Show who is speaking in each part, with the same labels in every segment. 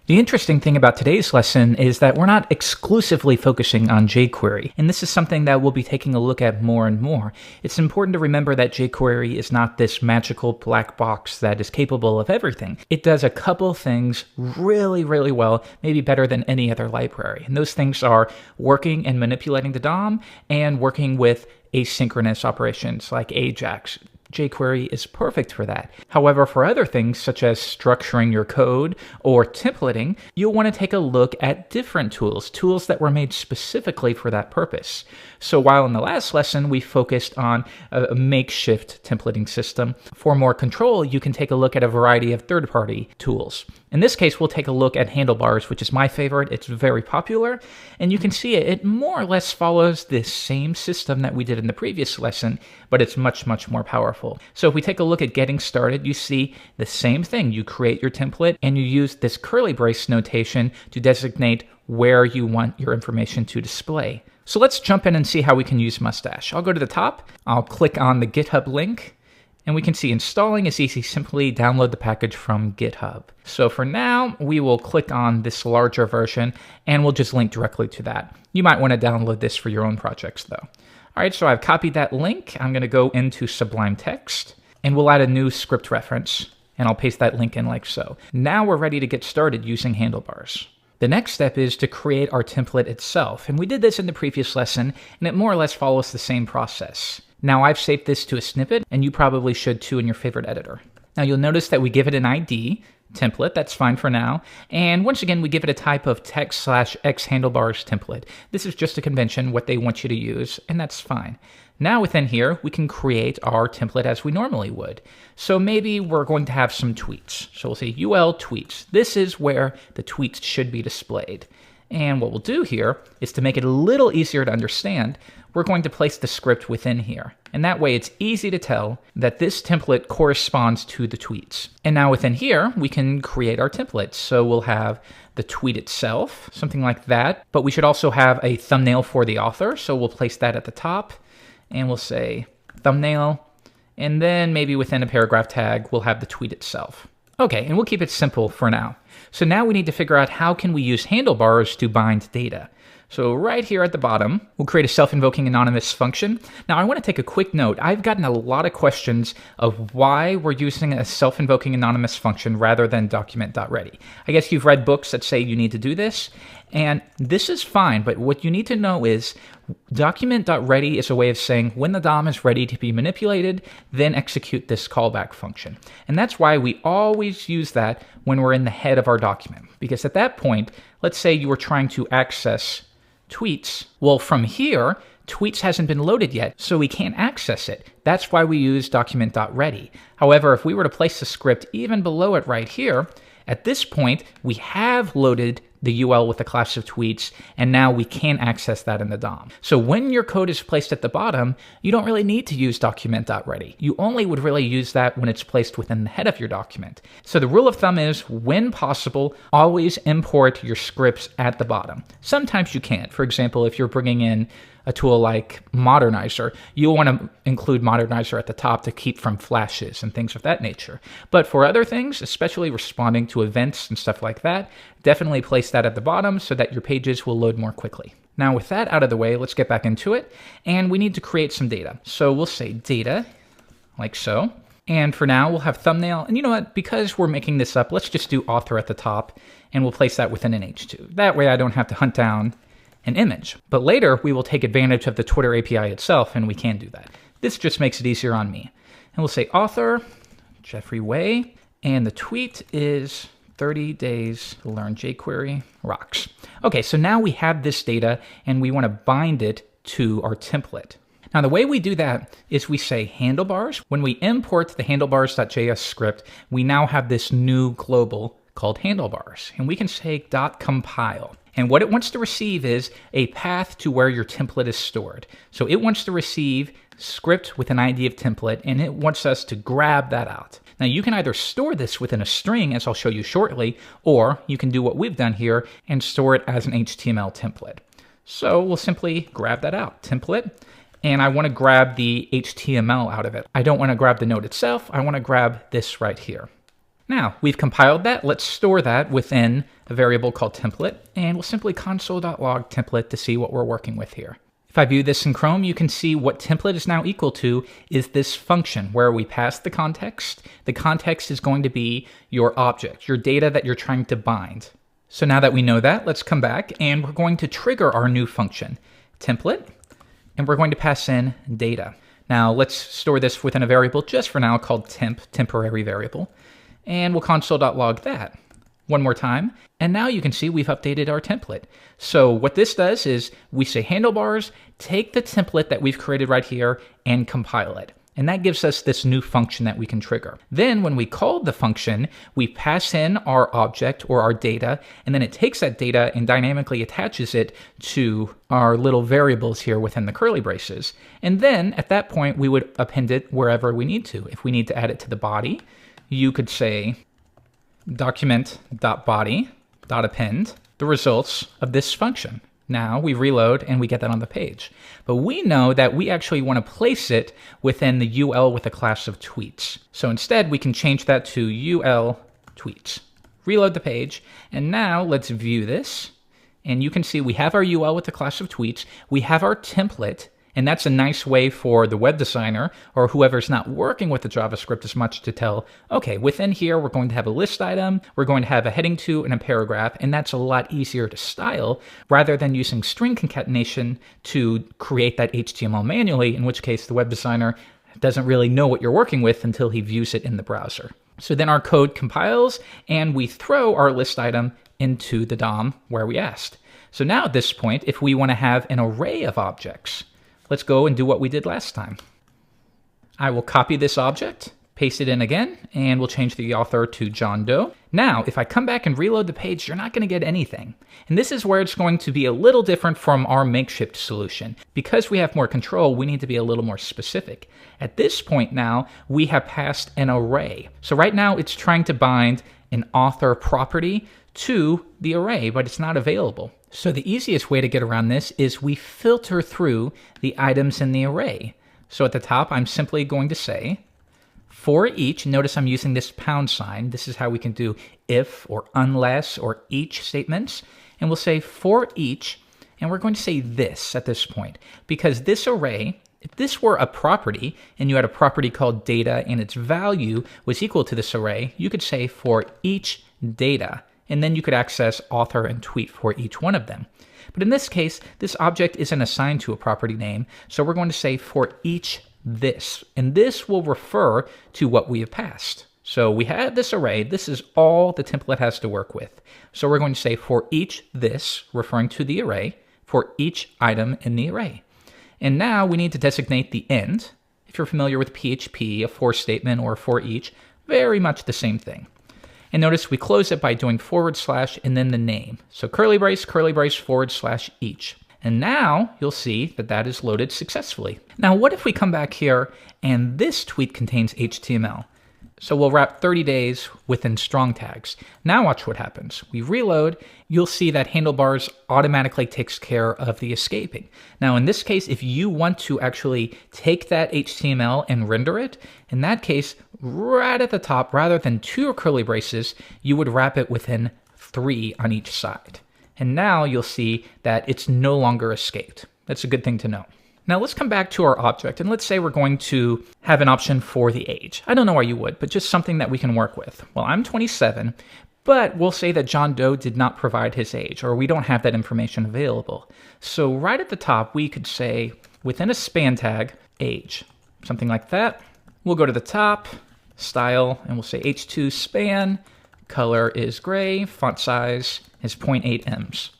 Speaker 1: The interesting thing about today's lesson is that we're not exclusively focusing on jQuery, and this is something that we'll be taking a look at more and more. It's important to remember that jQuery is not this magical black box that is capable of everything. It does a couple things really, really well, maybe better than any other library. And those things are working and manipulating the DOM and working with asynchronous operations like AJAX. jQuery is perfect for that. However, for other things such as structuring your code or templating, you'll want to take a look at different tools that were made specifically for that purpose. So while in the last lesson we focused on a makeshift templating system, for more control you can take a look at a variety of third-party tools. In this case, we'll take a look at Handlebars, which is my favorite. It's very popular, and you can see it more or less follows the same system that we did in the previous lesson, but it's much, much more powerful. So if we take a look at getting started, you see the same thing. You create your template, and you use this curly brace notation to designate where you want your information to display. So let's jump in and see how we can use Mustache. I'll go to the top, I'll click on the GitHub link, and we can see installing is easy. Simply download the package from GitHub. So for now, we will click on this larger version and we'll just link directly to that. You might want to download this for your own projects though. All right, so I've copied that link. I'm going to go into Sublime Text and we'll add a new script reference and I'll paste that link in like so. Now we're ready to get started using Handlebars. The next step is to create our template itself. And we did this in the previous lesson and it more or less follows the same process. Now I've saved this to a snippet, and you probably should too in your favorite editor. Now you'll notice that we give it an ID, template, that's fine for now. And once again, we give it a type of text/x handlebars template. This is just a convention, what they want you to use, and that's fine. Now within here, we can create our template as we normally would. So maybe we're going to have some tweets. So we'll say UL tweets. This is where the tweets should be displayed. And what we'll do here is to make it a little easier to understand, we're going to place the script within here. And that way it's easy to tell that this template corresponds to the tweets. And now within here, we can create our templates. So we'll have the tweet itself, something like that. But we should also have a thumbnail for the author. So we'll place that at the top and we'll say thumbnail. And then maybe within a paragraph tag, we'll have the tweet itself. Okay, and we'll keep it simple for now. So now we need to figure out how can we use handlebars to bind data. So right here at the bottom, we'll create a self-invoking anonymous function. Now I want to take a quick note. I've gotten a lot of questions of why we're using a self-invoking anonymous function rather than document.ready. I guess you've read books that say you need to do this, and this is fine, but what you need to know is document.ready is a way of saying when the DOM is ready to be manipulated, then execute this callback function. And that's why we always use that when we're in the head of our document. Because at that point, let's say you were trying to access tweets. Well, from here, tweets hasn't been loaded yet, so we can't access it. That's why we use document.ready. However, if we were to place the script even below it right here, at this point, we have loaded the UL with a class of tweets, and now we can access that in the DOM. So when your code is placed at the bottom, you don't really need to use document.ready. You only would really use that when it's placed within the head of your document. So the rule of thumb is, when possible, always import your scripts at the bottom. Sometimes you can't. For example, if you're bringing in a tool like Modernizer, you'll want to include Modernizer at the top to keep from flashes and things of that nature. But for other things, especially responding to events and stuff like that, definitely place that at the bottom so that your pages will load more quickly. Now with that out of the way, let's get back into it. And we need to create some data. So we'll say data, like so. And for now, we'll have thumbnail. And you know what? Because we're making this up, let's just do author at the top, and we'll place that within an H2. That way I don't have to hunt down an image. But later, we will take advantage of the Twitter API itself, and we can do that. This just makes it easier on me. And we'll say author, Jeffrey Way, and the tweet is 30 days to learn jQuery rocks. Okay, so now we have this data, and we want to bind it to our template. Now, the way we do that is we say handlebars. When we import the handlebars.js script, we now have this new global called handlebars, and we can say .compile. And what it wants to receive is a path to where your template is stored. So it wants to receive script with an ID of template, and it wants us to grab that out. Now you can either store this within a string, as I'll show you shortly, or you can do what we've done here and store it as an HTML template. So we'll simply grab that out, template, and I want to grab the HTML out of it. I don't want to grab the node itself, I want to grab this right here. Now, we've compiled that. Let's store that within a variable called template, and we'll simply console.log template to see what we're working with here. If I view this in Chrome, you can see what template is now equal to is this function where we pass the context. The context is going to be your object, your data that you're trying to bind. So now that we know that, let's come back and we're going to trigger our new function, template, and we're going to pass in data. Now let's store this within a variable just for now called temp, temporary variable. And we'll console.log that one more time. And now you can see we've updated our template. So what this does is we say handlebars, take the template that we've created right here and compile it. And that gives us this new function that we can trigger. Then when we call the function, we pass in our object or our data, and then it takes that data and dynamically attaches it to our little variables here within the curly braces. And then at that point, we would append it wherever we need to. If we need to add it to the body, you could say document.body.append the results of this function. Now we reload and we get that on the page. But we know that we actually want to place it within the UL with a class of tweets. So instead we can change that to UL tweets. Reload the page, and now let's view this. And you can see we have our UL with the class of tweets. We have our template. And that's a nice way for the web designer or whoever's not working with the JavaScript as much to tell, okay, within here, we're going to have a list item, we're going to have a heading to and a paragraph, and that's a lot easier to style rather than using string concatenation to create that HTML manually, in which case the web designer doesn't really know what you're working with until he views it in the browser. So then our code compiles and we throw our list item into the DOM where we asked. So now at this point, if we want to have an array of objects, let's go and do what we did last time. I will copy this object, paste it in again, and we'll change the author to John Doe. Now, if I come back and reload the page, you're not going to get anything. And this is where it's going to be a little different from our makeshift solution. Because we have more control, we need to be a little more specific. At this point now, we have passed an array. So right now, it's trying to bind an author property to the array, but it's not available. So the easiest way to get around this is we filter through the items in the array. So at the top, I'm simply going to say, for each, notice I'm using this pound sign. This is how we can do if or unless or each statements. And we'll say for each, and we're going to say this at this point, because this array, if this were a property and you had a property called data and its value was equal to this array, you could say for each data. And then you could access author and tweet for each one of them. But in this case, this object isn't assigned to a property name, so we're going to say for each this. And this will refer to what we have passed. So we have this array. This is all the template has to work with. So we're going to say for each this, referring to the array, for each item in the array. And now we need to designate the end. If you're familiar with PHP, a for statement or for each, very much the same thing. And notice we close it by doing / and then the name. So curly brace / each. And now you'll see that that is loaded successfully. Now, what if we come back here and this tweet contains HTML? So we'll wrap 30 days within strong tags. Now watch what happens. We reload, you'll see that handlebars automatically takes care of the escaping. Now in this case, if you want to actually take that HTML and render it, in that case, right at the top, rather than 2 curly braces, you would wrap it within 3 on each side. And now you'll see that it's no longer escaped. That's a good thing to know. Now let's come back to our object, and let's say we're going to have an option for the age. I don't know why you would, but just something that we can work with. Well, I'm 27, but we'll say that John Doe did not provide his age, or we don't have that information available. So right at the top, we could say, within a span tag, age, something like that. We'll go to the top, style, and we'll say h2 span, color is gray, font size is 0.8 ems.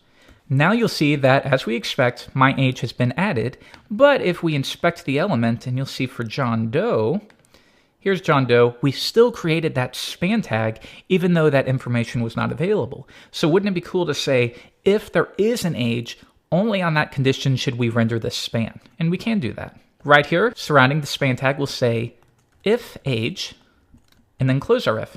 Speaker 1: Now you'll see that, as we expect, my age has been added, but if we inspect the element, and you'll see for John Doe, here's John Doe, we still created that span tag, even though that information was not available. So wouldn't it be cool to say, if there is an age, only on that condition should we render this span? And we can do that. Right here, surrounding the span tag, we'll say, if age, and then close our if.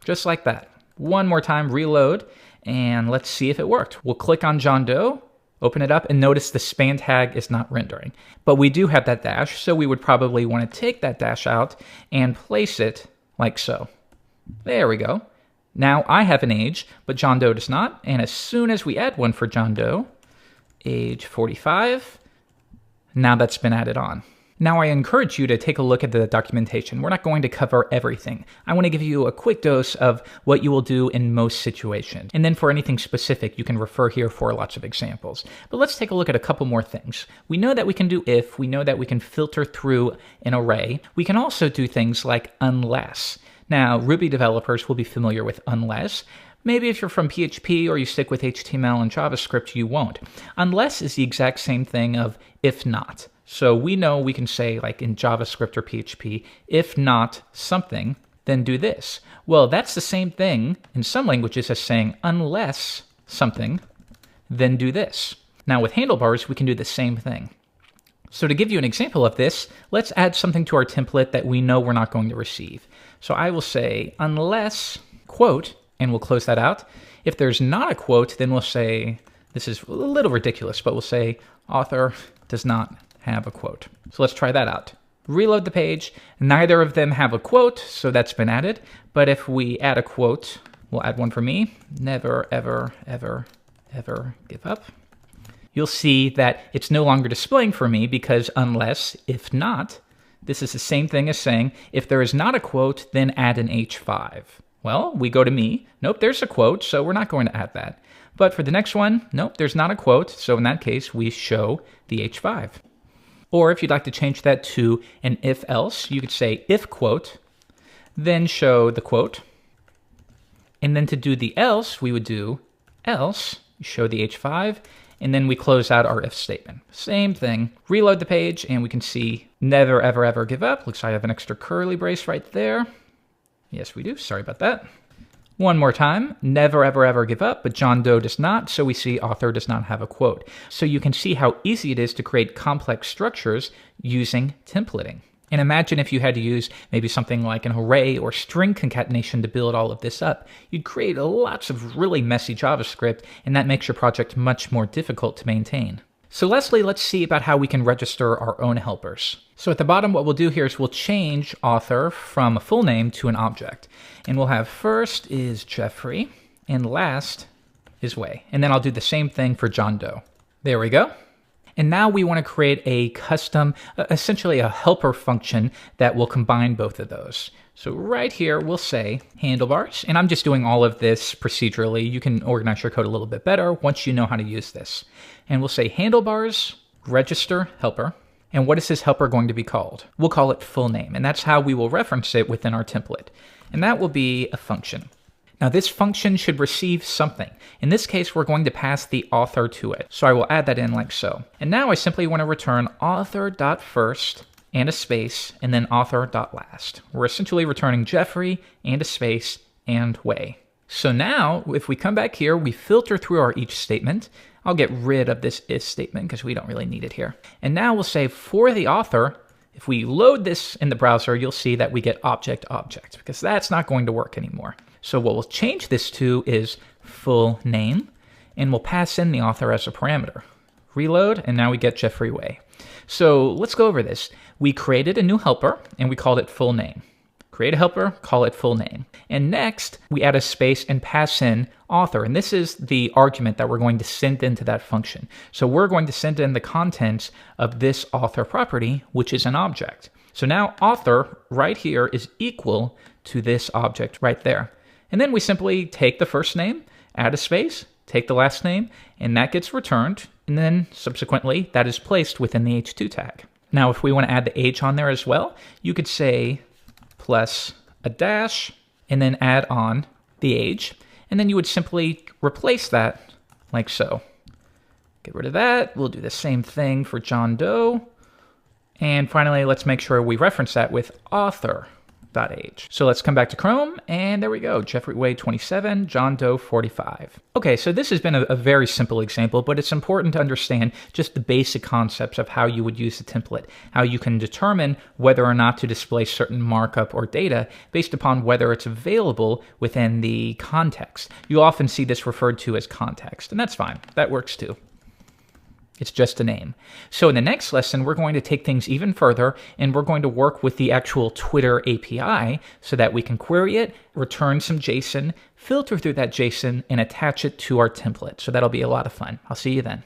Speaker 1: Just like that. One more time, reload, and let's see if it worked. We'll click on John Doe, open it up, and notice the span tag is not rendering. But we do have that dash, so we would probably want to take that dash out and place it like so. There we go. Now I have an age, but John Doe does not. And as soon as we add one for John Doe, age 45, now that's been added on. Now I encourage you to take a look at the documentation. We're not going to cover everything. I want to give you a quick dose of what you will do in most situations. And then for anything specific, you can refer here for lots of examples. But let's take a look at a couple more things. We know that we can do if, we know that we can filter through an array. We can also do things like unless. Now, Ruby developers will be familiar with unless. Maybe if you're from PHP or you stick with HTML and JavaScript, you won't. Unless is the exact same thing of if not. So we know we can say, like in JavaScript or PHP, if not something, then do this. Well, that's the same thing in some languages as saying unless something, then do this. Now with handlebars, we can do the same thing. So to give you an example of this, let's add something to our template that we know we're not going to receive. So I will say unless quote, and we'll close that out. If there's not a quote, then we'll say, this is a little ridiculous, but we'll say author does not have a quote. So let's try that out. Reload the page. Neither of them have a quote, so that's been added. But if we add a quote, we'll add one for me. Never, ever, ever, ever give up. You'll see that it's no longer displaying for me because unless, if not, this is the same thing as saying, if there is not a quote, then add an H5. Well, we go to me. Nope, there's a quote, so we're not going to add that. But for the next one, nope, there's not a quote. So in that case, we show the H5. Or if you'd like to change that to an if-else, you could say if quote, then show the quote. And then to do the else, we would do else, show the H5, and then we close out our if statement. Same thing. Reload the page, and we can see never, ever, ever give up. Looks like I have an extra curly brace right there. Yes, we do. Sorry about that. One more time, never, ever, ever give up, but John Doe does not, so we see author does not have a quote. So you can see how easy it is to create complex structures using templating. And imagine if you had to use maybe something like an array or string concatenation to build all of this up. You'd create lots of really messy JavaScript, and that makes your project much more difficult to maintain. So lastly, let's see about how we can register our own helpers. So at the bottom, what we'll do here is we'll change author from a full name to an object. And we'll have first is Jeffrey, and last is Way. And then I'll do the same thing for John Doe. There we go. And now we want to create a custom, essentially a helper function that will combine both of those. So right here, we'll say handlebars, and I'm just doing all of this procedurally. You can organize your code a little bit better once you know how to use this. And we'll say handlebars, register helper. And what is this helper going to be called? We'll call it full name, and that's how we will reference it within our template. And that will be a function. Now this function should receive something. In this case, we're going to pass the author to it. So I will add that in like so. And now I simply want to return author.first and a space, and then author.last. We're essentially returning Jeffrey and a space and Way. So now, if we come back here, we filter through our each statement. I'll get rid of this if statement because we don't really need it here. And now we'll say for the author, if we load this in the browser, you'll see that we get object because that's not going to work anymore. So what we'll change this to is full name, and we'll pass in the author as a parameter. Reload, and now we get Jeffrey Way. So let's go over this. We created a new helper, and we called it full name. Create a helper, call it full name. And next, we add a space and pass in author. And this is the argument that we're going to send into that function. So we're going to send in the contents of this author property, which is an object. So now author right here is equal to this object right there. And then we simply take the first name, add a space, take the last name, and that gets returned. And then subsequently, that is placed within the H2 tag. Now, if we want to add the age on there as well, you could say plus a dash, and then add on the age. And then you would simply replace that like so. Get rid of that. We'll do the same thing for John Doe. And finally, let's make sure we reference that with author.age. So let's come back to Chrome, and there we go. Jeffrey Way 27, John Doe 45. Okay, so this has been a very simple example, but it's important to understand just the basic concepts of how you would use the template, how you can determine whether or not to display certain markup or data based upon whether it's available within the context. You'll often see this referred to as context, and that's fine. That works too. It's just a name. So in the next lesson, we're going to take things even further, and we're going to work with the actual Twitter API so that we can query it, return some JSON, filter through that JSON, and attach it to our template. So that'll be a lot of fun. I'll see you then.